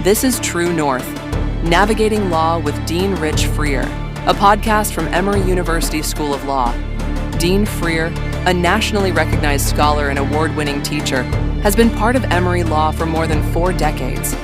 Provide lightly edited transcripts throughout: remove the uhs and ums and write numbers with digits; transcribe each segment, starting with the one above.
This is True North, Navigating Law with Dean Rich Freer, a podcast from Emory University School of Law. Dean Freer, a nationally recognized scholar and award-winning teacher, has been part of Emory Law for more than 4 decades.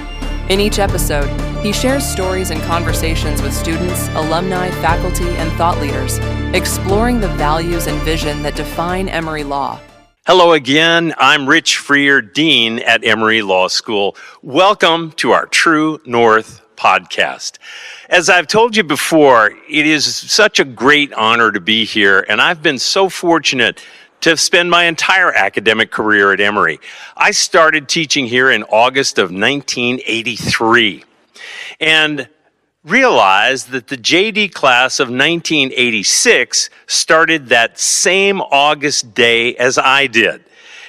In each episode, he shares stories and conversations with students, alumni, faculty, and thought leaders, exploring the values and vision that define Emory Law. Hello again, I'm Rich Freer, Dean at Emory Law School. Welcome to our True North podcast. As I've told you before, it is such a great honor to be here, and I've been so fortunate to spend my entire academic career at Emory. I started teaching here in August of 1983, and realized that the JD class of 1986 started that same August day as I did.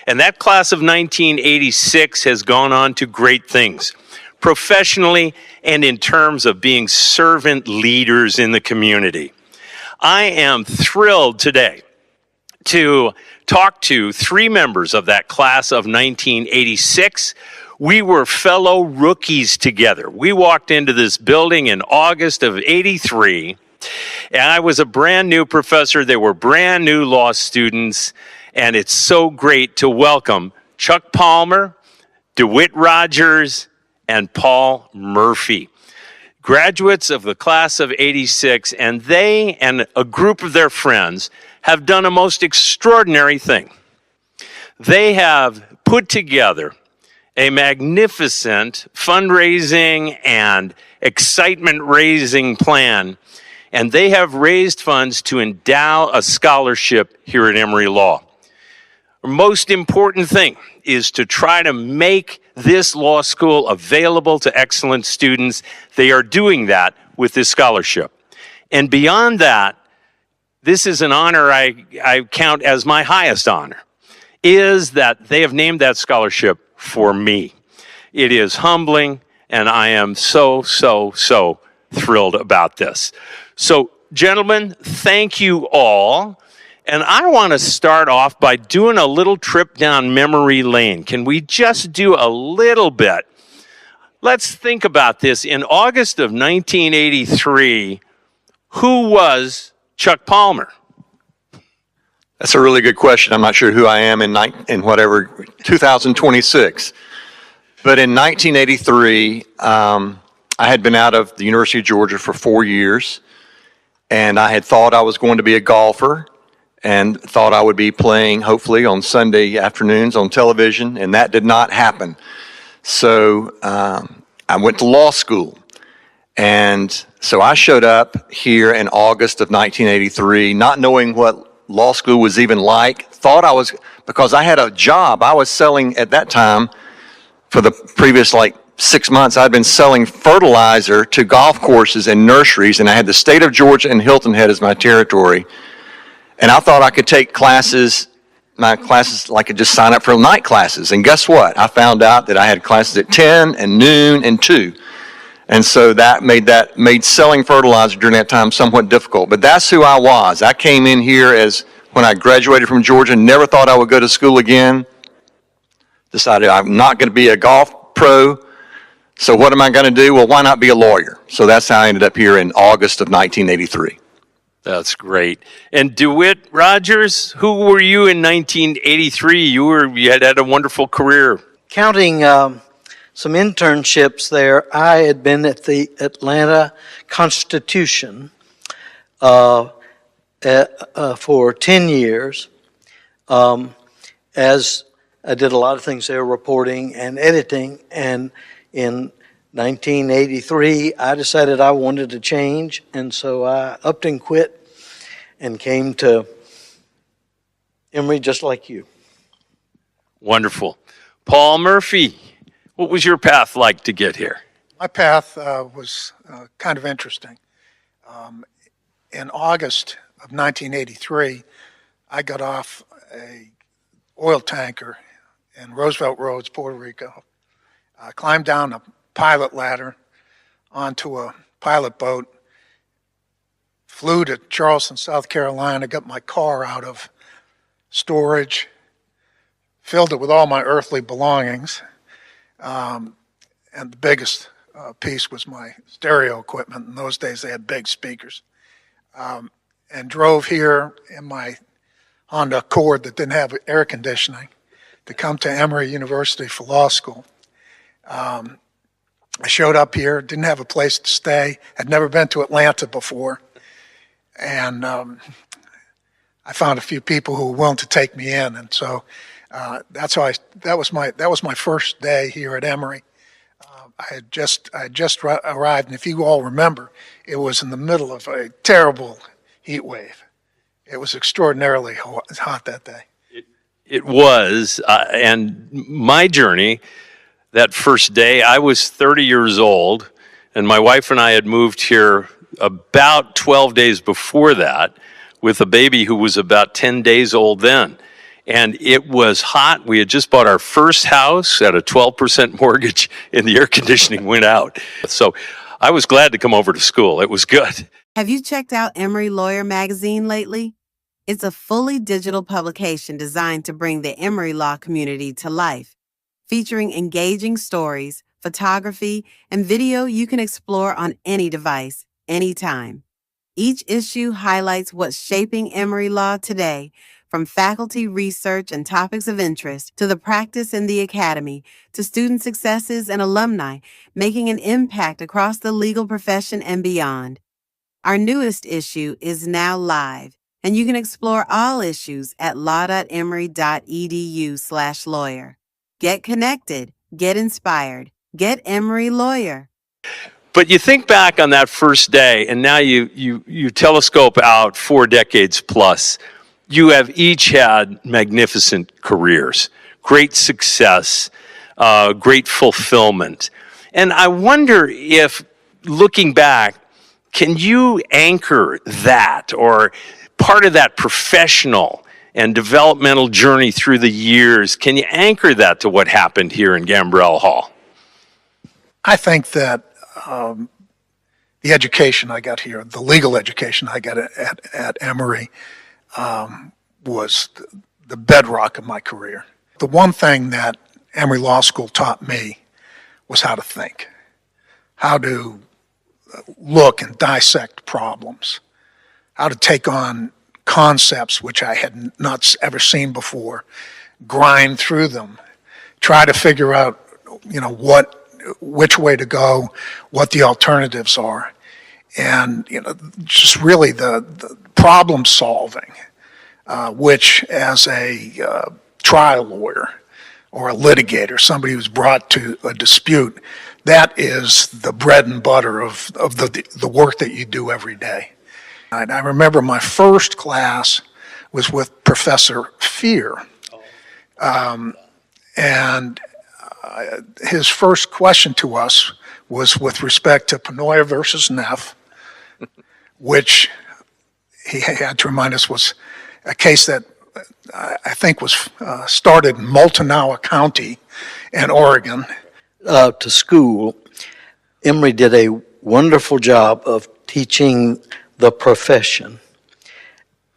And that class of 1986 has gone on to great things, professionally and in terms of being servant leaders in the community. I am thrilled today to talk to 3 members of that class of 1986. We were fellow rookies together. We walked into this building in August of '83, and I was a brand new professor. They were brand new law students, and it's so great to welcome Chuck Palmer, DeWitt Rogers, and Paul Murphy, graduates of the class of '86, and they and a group of their friends have done a most extraordinary thing. They have put together a magnificent fundraising and excitement-raising plan, and they have raised funds to endow a scholarship here at Emory Law. The most important thing is to try to make this law school available to excellent students. They are doing that with this scholarship. And beyond that, this is an honor I count as my highest honor, is that they have named that scholarship for me. It is humbling, and I am so thrilled about this. So, gentlemen, thank you all. And I want to start off by doing a little trip down memory lane. Can we just do a little bit? Let's think about this. In August of 1983, who was Chuck Palmer? That's a really good question. I'm not sure who I am in 2026. But in 1983, I had been out of the University of Georgia for 4 years, and I had thought I was going to be a golfer and thought I would be playing, hopefully, on Sunday afternoons on television, and that did not happen. So I went to law school. And so I showed up here in August of 1983, not knowing what law school was even like. Thought I was, because I had a job. I was selling at that time, for the previous 6 months, I'd been selling fertilizer to golf courses and nurseries, and I had the state of Georgia and Hilton Head as my territory. And I thought I could take my classes, I could just sign up for night classes. And guess what? I found out that I had classes at 10 and noon and 2. And so that made selling fertilizer during that time somewhat difficult. But that's who I was. I came in here when I graduated from Georgia, never thought I would go to school again. Decided I'm not going to be a golf pro. So what am I going to do? Well, why not be a lawyer? So that's how I ended up here in August of 1983. That's great. And DeWitt Rogers, who were you in 1983? You had a wonderful career. Counting some internships there, I had been at the Atlanta Constitution for 10 years. As I did a lot of things there, reporting and editing. And in 1983, I decided I wanted to change. And so I upped and quit and came to Emory just like you. Wonderful. Paul Murphy, what was your path like to get here? My path was kind of interesting. In August of 1983, I got off a oil tanker in Roosevelt Roads, Puerto Rico. I climbed down a pilot ladder onto a pilot boat, flew to Charleston, South Carolina, got my car out of storage, filled it with all my earthly belongings, and the biggest piece was my stereo equipment. In those days, they had big speakers. And drove here in my Honda Accord that didn't have air conditioning to come to Emory University for law school. I showed up here, didn't have a place to stay, had never been to Atlanta before, and I found a few people who were willing to take me in, and so that's how that was my first day here at Emory. I had just arrived, and if you all remember, it was in the middle of a terrible heat wave. It was extraordinarily hot that day. It was, and my journey, that first day, I was 30 years old, and my wife and I had moved here about 12 days before that with a baby who was about 10 days old then. And it was hot. We had just bought our first house at a 12% mortgage, and the air conditioning went out. So I was glad to come over to school. It was good. Have you checked out Emory Lawyer magazine lately? It's a fully digital publication designed to bring the Emory Law community to life, featuring engaging stories, photography, and video you can explore on any device, anytime. Each issue highlights what's shaping Emory Law today, from faculty research and topics of interest to the practice in the academy to student successes and alumni making an impact across the legal profession and beyond. Our newest issue is now live, and you can explore all issues at law.emory.edu/lawyer. Get connected, get inspired, get Emory Lawyer. But you think back on that first day, and now you telescope out 4 decades plus. You have each had magnificent careers, great success, great fulfillment. And I wonder if, looking back, can you anchor that or part of that professional and developmental journey through the years? Can you anchor that to what happened here in Gambrell Hall? I think that the education I got here, the legal education I got at Emory, was the bedrock of my career. The one thing that Emory Law School taught me was how to think, how to look and dissect problems, how to take on concepts which I had not ever seen before, grind through them, try to figure out, which way to go, what the alternatives are, and just really the problem solving, which as a trial lawyer or a litigator, somebody who's brought to a dispute, that is the bread and butter of the work that you do every day. And I remember my first class was with Professor Fear. And his first question to us was with respect to Panoia versus Neff, which he had to remind us was a case that I think was started in Multnomah County in Oregon. To school, Emory did a wonderful job of teaching the profession,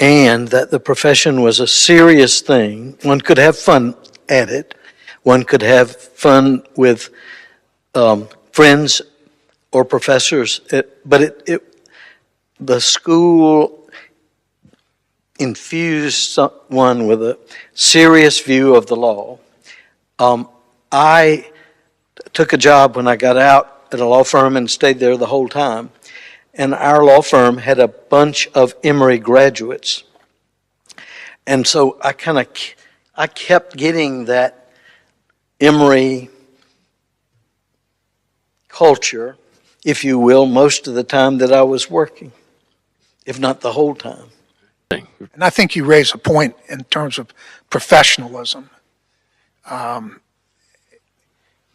and that the profession was a serious thing. One could have fun at it. One could have fun with friends or professors, but the school infused someone with a serious view of the law. I took a job when I got out at a law firm and stayed there the whole time. And our law firm had a bunch of Emory graduates. And so I kept getting that Emory culture, if you will, most of the time that I was working, if not the whole time. And I think you raise a point in terms of professionalism.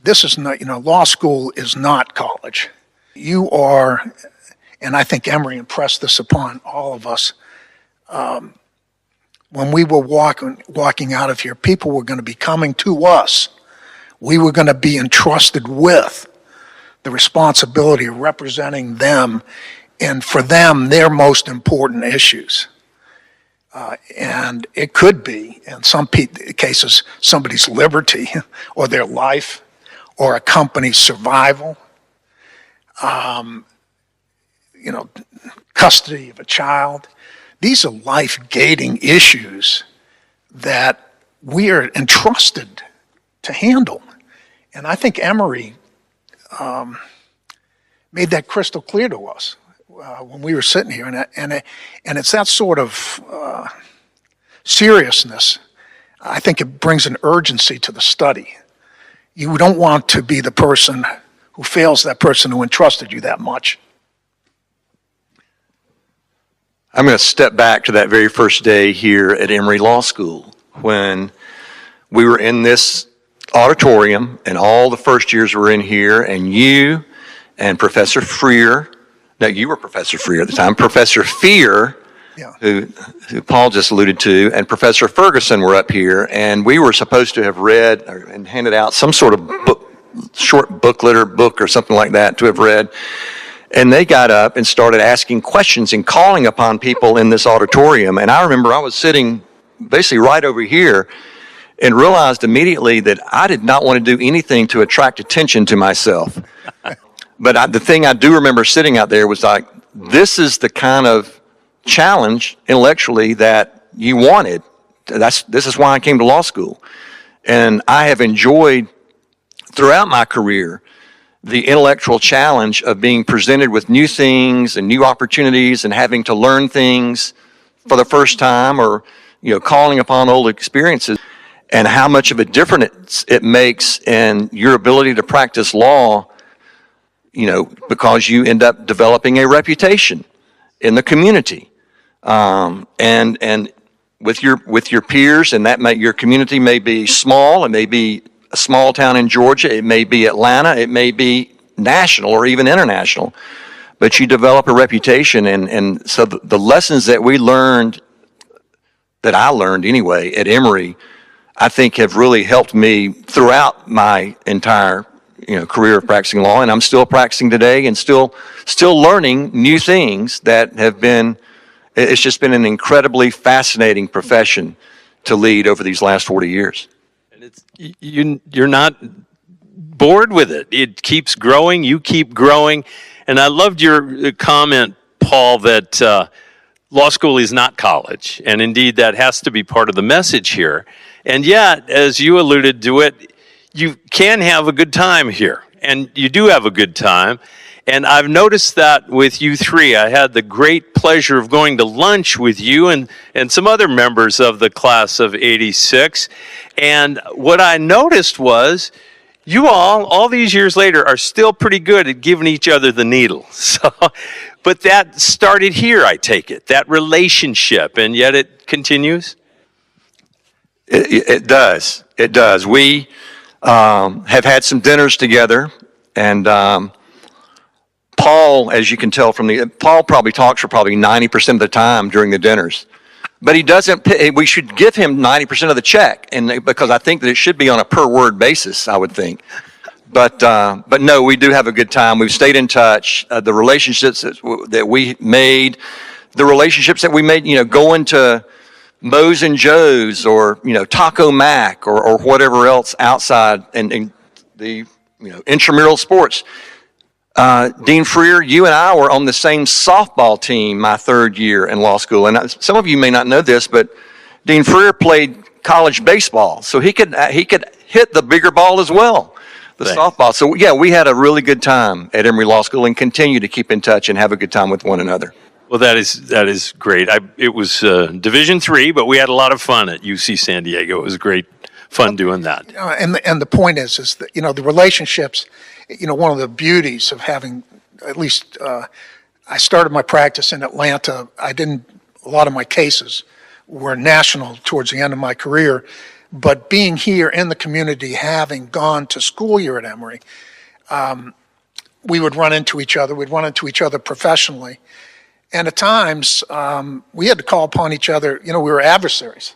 This is not, law school is not college. You are, and I think Emory impressed this upon all of us. When we were walking out of here, people were going to be coming to us. We were going to be entrusted with the responsibility of representing them, and for them, their most important issues. And it could be, in some cases, somebody's liberty or their life or a company's survival. custody of a child. These are life-gating issues that we are entrusted to handle. And I think Emory made that crystal clear to us when we were sitting here. And it's that sort of seriousness. I think it brings an urgency to the study. You don't want to be the person who fails that person who entrusted you that much. I'm going to step back to that very first day here at Emory Law School when we were in this auditorium and all the first years were in here, and you and Professor Freer, now you were Professor Freer at the time, Professor Fear, Yeah. who Paul just alluded to, and Professor Ferguson were up here, and we were supposed to have read and handed out some sort of book, short booklet or book or something like that to have read. And they got up and started asking questions and calling upon people in this auditorium. And I remember I was sitting basically right over here and realized immediately that I did not want to do anything to attract attention to myself. But the thing I do remember sitting out there was like, this is the kind of challenge intellectually that you wanted. This is why I came to law school. And I have enjoyed throughout my career the intellectual challenge of being presented with new things and new opportunities and having to learn things for the first time, or calling upon old experiences, and how much of a difference it makes in your ability to practice law, because you end up developing a reputation in the community, and with your peers, and your community may be small, it may be a small town in Georgia, it may be Atlanta, it may be national or even international, but you develop a reputation, and so the lessons that we learned, that I learned anyway at Emory, I think have really helped me throughout my entire career of practicing law, and I'm still practicing today and still learning new things that have been. It's just been an incredibly fascinating profession to lead over these last 40 years. And you're not bored with it. It keeps growing. You keep growing. And I loved your comment, Paul, that law school is not college. And indeed, that has to be part of the message here. And yet, as you alluded to it, you can have a good time here. And you do have a good time. And I've noticed that with you three. I had the great pleasure of going to lunch with you and some other members of the class of '86. And what I noticed was you all these years later, are still pretty good at giving each other the needle. So, but that started here, I take it, that relationship, and yet it continues? It does. It does. We have had some dinners together, and Paul, as you can tell Paul probably talks for probably 90% of the time during the dinners. But he doesn't. We should give him 90% of the check, and because I think that it should be on a per word basis, I would think. But no, we do have a good time. We've stayed in touch. The relationships that we made, going to Moe's and Joe's, or Taco Mac, or whatever else outside, and the intramural sports. Dean Freer, you and I were on the same softball team my third year in law school. And some of you may not know this, but Dean Freer played college baseball, so he could hit the bigger ball as well, the softball. So yeah, we had a really good time at Emory Law School and continue to keep in touch and have a good time with one another. Well, that is great. It was Division III, but we had a lot of fun at UC San Diego. It was great fun doing that. And the point is that the relationships. One of the beauties of having, at least, I started my practice in Atlanta. A lot of my cases were national towards the end of my career, but being here in the community, having gone to school here at Emory, we would run into each other. We'd run into each other professionally. And at times, we had to call upon each other. We were adversaries.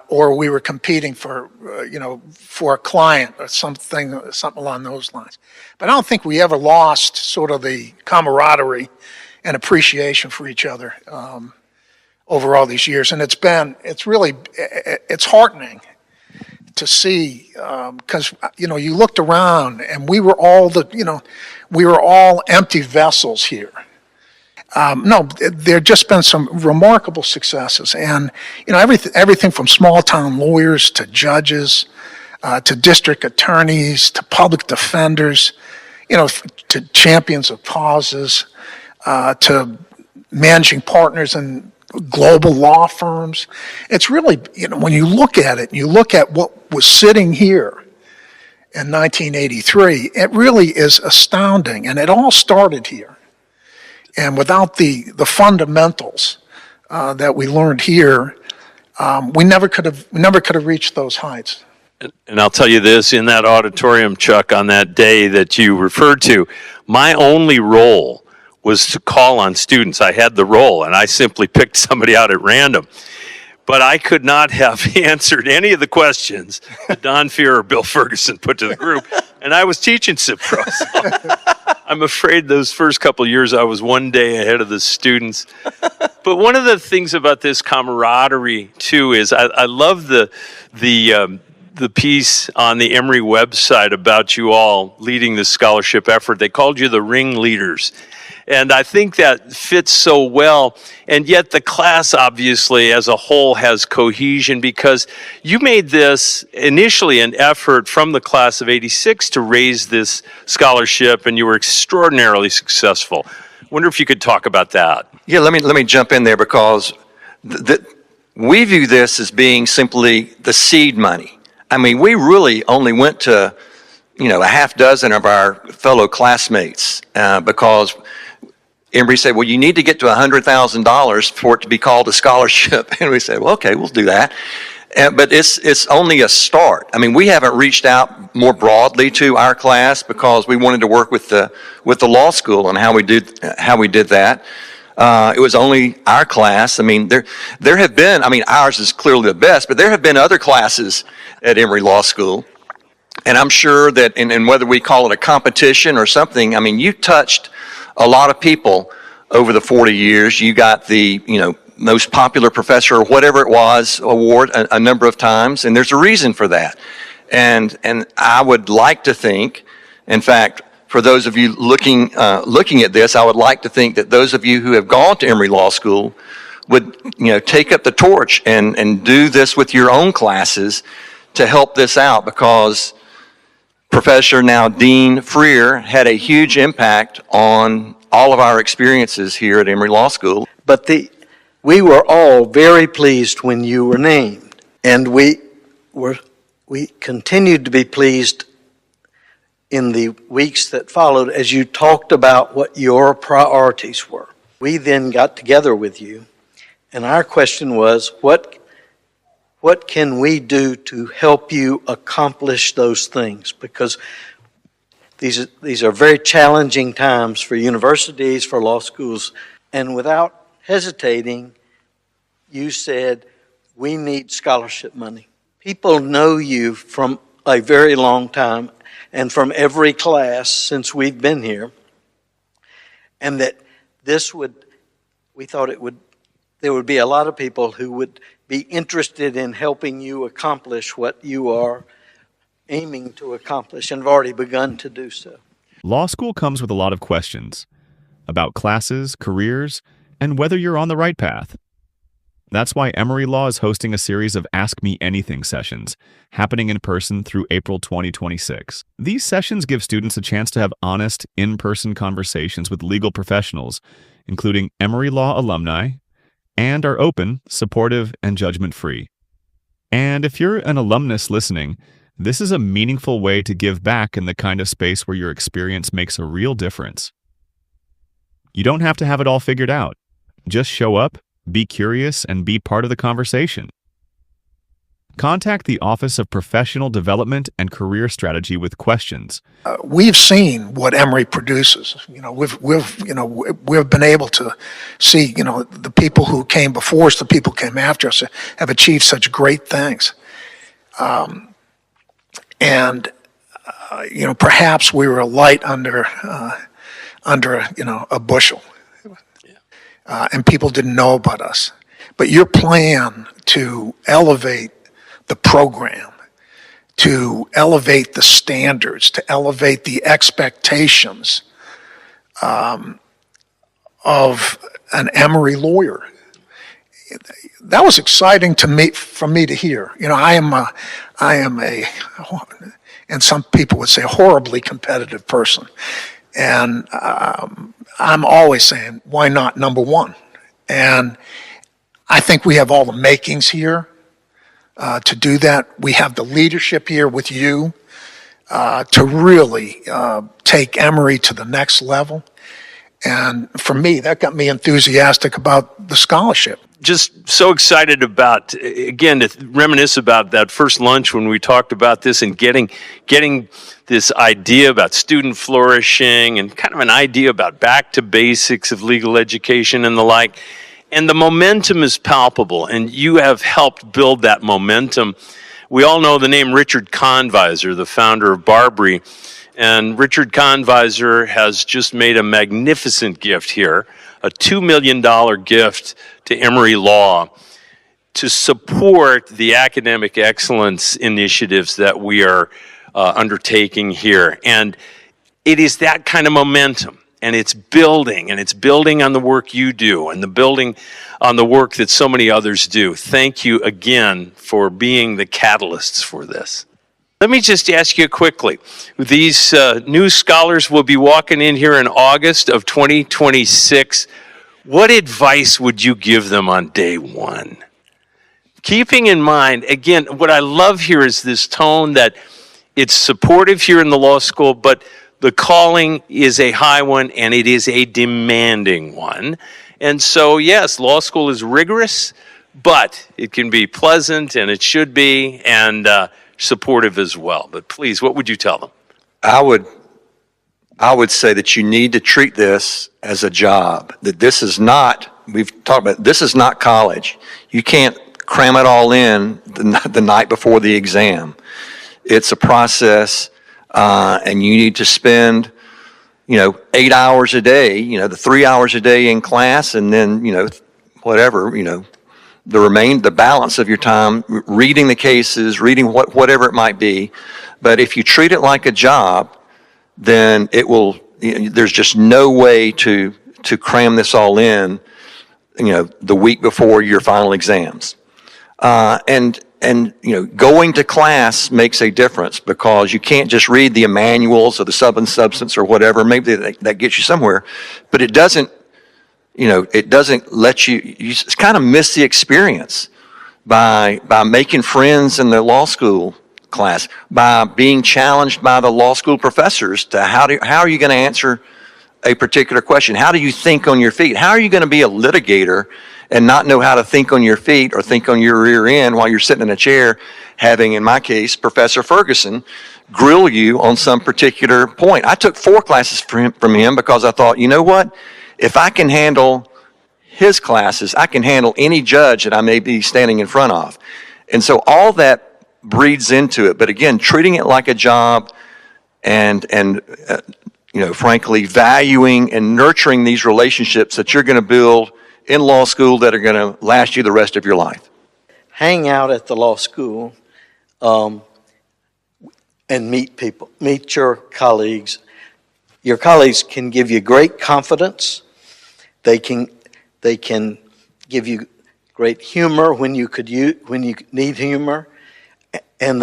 Or we were competing for a client or something along those lines. But I don't think we ever lost sort of the camaraderie and appreciation for each other over all these years. And it's heartening to see, because, you looked around and we were all empty vessels here. No, there just been some remarkable successes, and everything from small town lawyers to judges, to district attorneys, to public defenders, to champions of causes, to managing partners in global law firms. It's really, when you look at it, you look at what was sitting here in 1983, it really is astounding, and it all started here. And without the fundamentals that we learned here, we never could have reached those heights. And I'll tell you this, in that auditorium, Chuck, on that day that you referred to, my only role was to call on students. I had the role, and I simply picked somebody out at random. But I could not have answered any of the questions that Don Fear or Bill Ferguson put to the group, and I was teaching CIPRO. So I'm afraid those first couple of years I was one day ahead of the students. But one of the things about this camaraderie, too, is I love the piece on the Emory website about you all leading this scholarship effort. They called you the ringleaders. And I think that fits so well. And yet the class, obviously, as a whole has cohesion, because you made this initially an effort from the class of '86 to raise this scholarship, and you were extraordinarily successful. I wonder if you could talk about that. Yeah, let me jump in there, because we view this as being simply the seed money. I mean, we really only went to, a half dozen of our fellow classmates because Emory said, well, you need to get to $100,000 for it to be called a scholarship. And we said, well, okay, we'll do that. But it's only a start. I mean, we haven't reached out more broadly to our class because we wanted to work with the law school on how we did that. It was only our class. I mean, there have been, ours is clearly the best, but there have been other classes at Emory Law School. And I'm sure that, and whether we call it a competition or something, you touched a lot of people over the 40 years. You got the, most popular professor or whatever it was award a number of times, and there's a reason for that. And I would like to think, in fact, for those of you looking at this, I would like to think that those of you who have gone to Emory Law School would, take up the torch and do this with your own classes to help this out, because Professor, now Dean Freer, had a huge impact on all of our experiences here at Emory Law School. But we were all very pleased when you were named, and we continued to be pleased in the weeks that followed as you talked about what your priorities were. We then got together with you, and our question was, what can we do to help you accomplish those things? Because these are very challenging times for universities, for law schools, and without hesitating, you said, we need scholarship money. People know you from a very long time and from every class since we've been here, and that there would be a lot of people who would be interested in helping you accomplish what you are aiming to accomplish and have already begun to do so. Law school comes with a lot of questions about classes, careers, and whether you're on the right path. That's why Emory Law is hosting a series of Ask Me Anything sessions, happening in person through April 2026. These sessions give students a chance to have honest, in-person conversations with legal professionals, including Emory Law alumni, and are open, supportive, and judgment-free. And if you're an alumnus listening, this is a meaningful way to give back in the kind of space where your experience makes a real difference. You don't have to have it all figured out. Just show up, be curious, and be part of the conversation. Contact the Office of Professional Development and Career Strategy with questions. We've seen what Emory produces. We've been able to see, the people who came before us, the people who came after us, have achieved such great things. Perhaps we were a light under a bushel, and people didn't know about us. But your plan to elevate the program to elevate the standards, to elevate the expectations of an Emory lawyer. That was exciting to me, for me to hear. You know, I am a, and some people would say a horribly competitive person. And I'm always saying, why not number one? And I think we have all the makings here to do that. We have the leadership here with you to really take Emory to the next level. And for me, that got me enthusiastic about the scholarship. Just so excited about, again, to reminisce about that first lunch when we talked about this and getting this idea about student flourishing and kind of an idea about back to basics of legal education and the like. And the momentum is palpable, and you have helped build that momentum. We all know the name Richard Convisor, the founder of Barbary, and Richard Convisor has just made a magnificent gift here, a $2 million gift to Emory Law to support the academic excellence initiatives that we are undertaking here. And it is that kind of momentum, and it's building on the work you do and the building on the work that so many others do. Thank you again for being the catalysts for this. Let me just ask you quickly, these new scholars will be walking in here in August of 2026. What advice would you give them on day one? Keeping in mind, again, what I love here is this tone that it's supportive here in the law school, but the calling is a high one and it is a demanding one. And so, yes, law school is rigorous, but it can be pleasant and it should be, and supportive as well. But please, what would you tell them? I would say that you need to treat this as a job, that this is not, we've talked about, this is not college. You can't cram it all in the night before the exam. It's a process, and you need to spend, 8 hours a day, the 3 hours a day in class, and then, whatever, the balance of your time reading the cases, reading whatever it might be. But if you treat it like a job, then it will, there's just no way to cram this all in, the week before your final exams. And going to class makes a difference, because you can't just read the manuals of the sub and substance or whatever. Maybe that gets you somewhere, but it doesn't let you kind of miss the experience by making friends in the law school class, by being challenged by the law school professors to how are you going to answer a particular question? How do you think on your feet? How are you going to be a litigator and not know how to think on your feet or think on your rear end while you're sitting in a chair, having, in my case, Professor Ferguson grill you on some particular point? I took 4 classes from him because I thought, you know what? If I can handle his classes, I can handle any judge that I may be standing in front of. And so all that breeds into it. But again, treating it like a job and frankly, valuing and nurturing these relationships that you're going to build in law school that are going to last you the rest of your life. Hang out at the law school and meet people, meet your colleagues. Your colleagues can give you great confidence. They can give you great humor when you need humor, and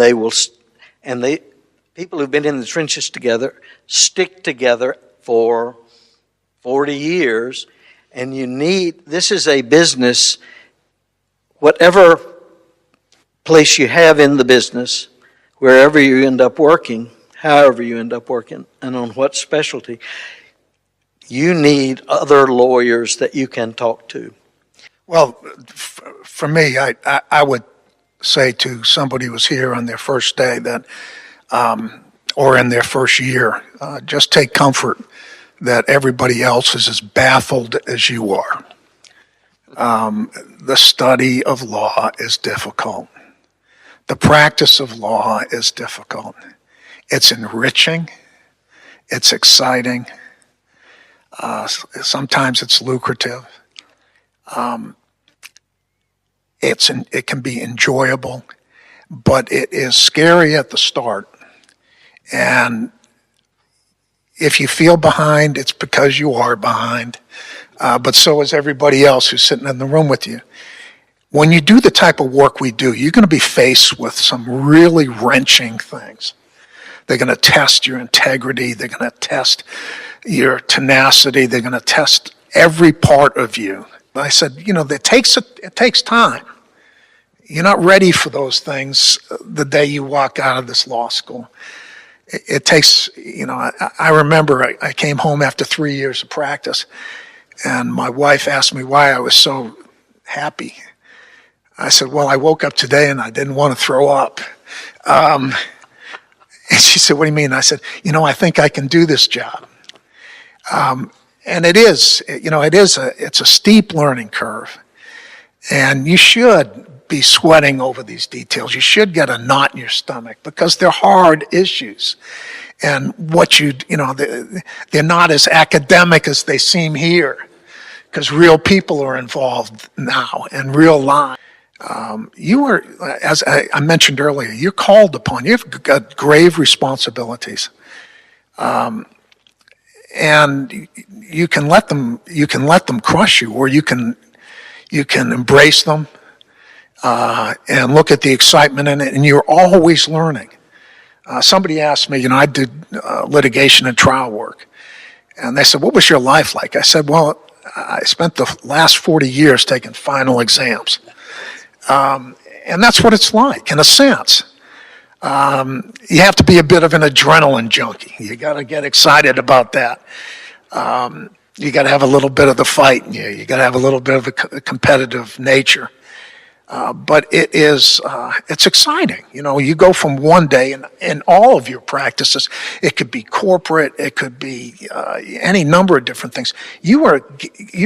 people who've been in the trenches together stick together for 40 years, and this is a business, whatever place you have in the business, wherever you end up working, however you end up working, and on what specialty, you need other lawyers that you can talk to. Well, for me, I would say to somebody who was here on their first day that, or in their first year, just take comfort that everybody else is as baffled as you are. The study of law is difficult. The practice of law is difficult. It's enriching. It's exciting. Sometimes it's lucrative. It can be enjoyable. but it is scary at the start. And if you feel behind, it's because you are behind, but so is everybody else who's sitting in the room with you. When you do the type of work we do, you're going to be faced with some really wrenching things. They're going to test your integrity. They're going to test your tenacity. They're going to test every part of you. I said, it takes time. You're not ready for those things the day you walk out of this law school. It takes, I remember I came home after 3 years of practice, and my wife asked me why I was so happy. I said, well, I woke up today and I didn't want to throw up. And she said, what do you mean? I said, I think I can do this job. And it is, it's a steep learning curve. And you should be sweating over these details. You should get a knot in your stomach because they're hard issues. And they're not as academic as they seem here because real people are involved now and real lives. You are, as I mentioned earlier, you're called upon. You have got grave responsibilities. And you can let them crush you, or you can embrace them and look at the excitement in it, and you're always learning. Somebody asked me, I did litigation and trial work, and they said, what was your life like? I said, well, I spent the last 40 years taking final exams. And that's what it's like, in a sense. You have to be a bit of an adrenaline junkie. You got to get excited about that. You got to have a little bit of the fight in you. You got to have a little bit of a competitive nature. But it's exciting. You go from one day in all of your practices. It could be corporate. It could be any number of different things. You're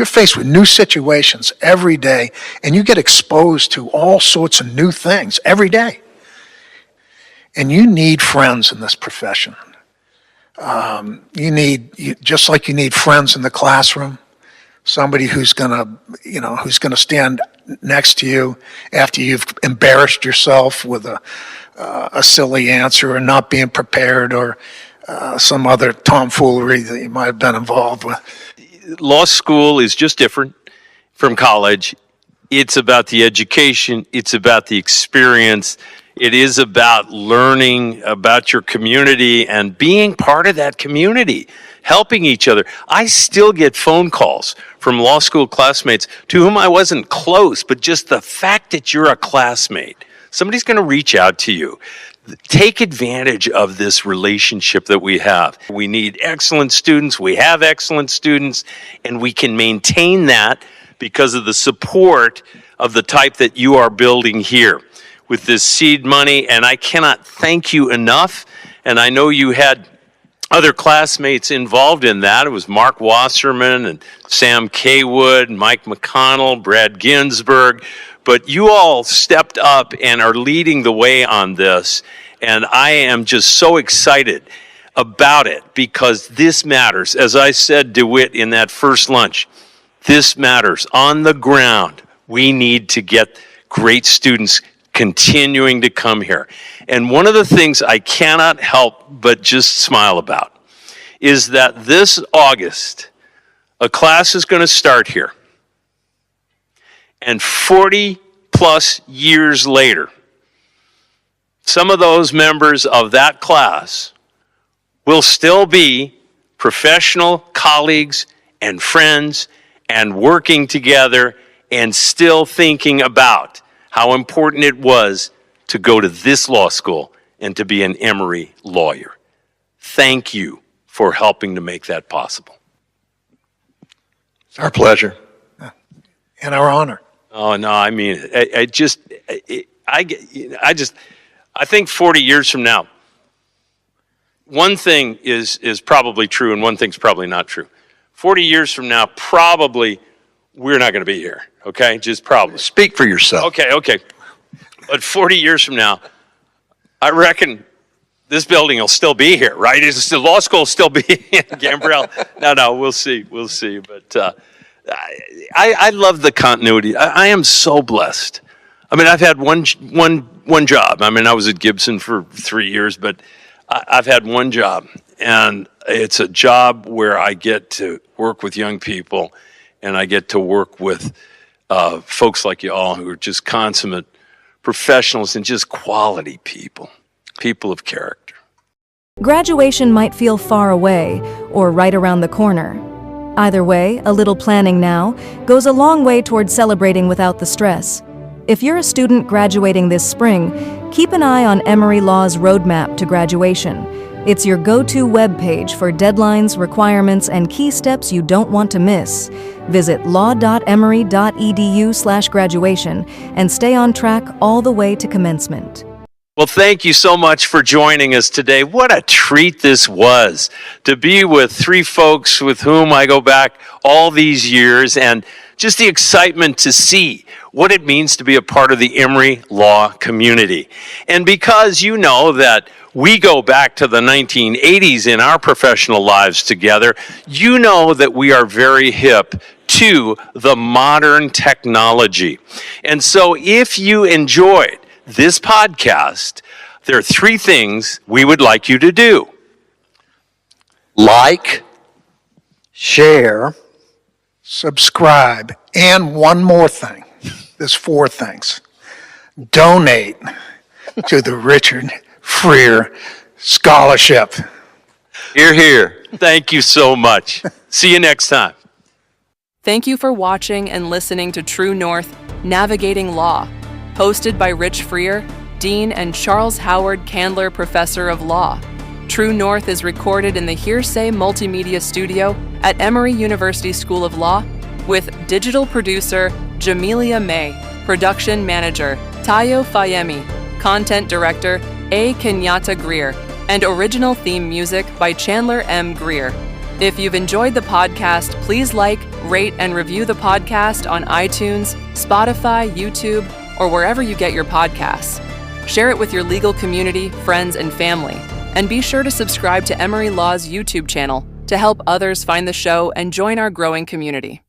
faced with new situations every day, and you get exposed to all sorts of new things every day. And you need friends in this profession. Just like you need friends in the classroom. Somebody who's gonna stand next to you after you've embarrassed yourself with a silly answer or not being prepared or some other tomfoolery that you might have been involved with. Law school is just different from college. It's about the education. It's about the experience. It is about learning about your community and being part of that community, helping each other. I still get phone calls from law school classmates to whom I wasn't close, but just the fact that you're a classmate, somebody's going to reach out to you. Take advantage of this relationship that we have. We need excellent students. We have excellent students, and we can maintain that because of the support of the type that you are building here with this seed money. And I cannot thank you enough. And I know you had other classmates involved in that. It was Mark Wasserman and Sam Kaywood, Mike McConnell, Brad Ginsburg. But you all stepped up and are leading the way on this. And I am just so excited about it because this matters. As I said, DeWitt, in that first lunch, this matters. On the ground, we need to get great students continuing to come here. And one of the things I cannot help but just smile about is that this August, a class is going to start here. And 40 plus years later, some of those members of that class will still be professional colleagues and friends and working together and still thinking about how important it was to go to this law school and to be an Emory lawyer. Thank you for helping to make that possible. It's our pleasure. And our honor. Oh, no, I mean, I think 40 years from now, one thing is probably true and one thing's probably not true. 40 years from now, probably we're not going to be here, okay? Just probably. Speak for yourself. Okay. But 40 years from now, I reckon this building will still be here, right? The law school will still be in Gambrell. No, we'll see. But I love the continuity. I am so blessed. I mean, I've had one one job. I mean, I was at Gibson for 3 years, but I've had one job, and it's a job where I get to work with young people, and I get to work with folks like you all who are just consummate professionals and just quality people of character. Graduation might feel far away or right around the corner. Either way, a little planning now goes a long way toward celebrating without the stress. If you're a student graduating this spring, keep an eye on Emory Law's roadmap to graduation. It's your go-to webpage for deadlines, requirements, and key steps you don't want to miss. Visit law.emory.edu/graduation and stay on track all the way to commencement. Well, thank you so much for joining us today. What a treat this was to be with three folks with whom I go back all these years, and just the excitement to see what it means to be a part of the Emory Law community. And because you know that we go back to the 1980s in our professional lives together, you know that we are very hip to the modern technology. And so if you enjoyed this podcast, there are three things we would like you to do. Like, Share. Subscribe, and one more thing. There's four things. Donate to the Richard Freer Scholarship. Hear, hear. Thank you so much. See you next time. Thank you for watching and listening to True North Navigating Law, hosted by Rich Freer, Dean and Charles Howard Candler Professor of Law. True North is recorded in the Hearsay Multimedia Studio at Emory University School of Law with digital producer Jamelia May, production manager Tayo Fayemi, content director A. Kenyatta Greer, and original theme music by Chandler M. Greer. If you've enjoyed the podcast, please like, rate, and review the podcast on iTunes, Spotify, YouTube, or wherever you get your podcasts. Share it with your legal community, friends, and family. And be sure to subscribe to Emory Law's YouTube channel to help others find the show and join our growing community.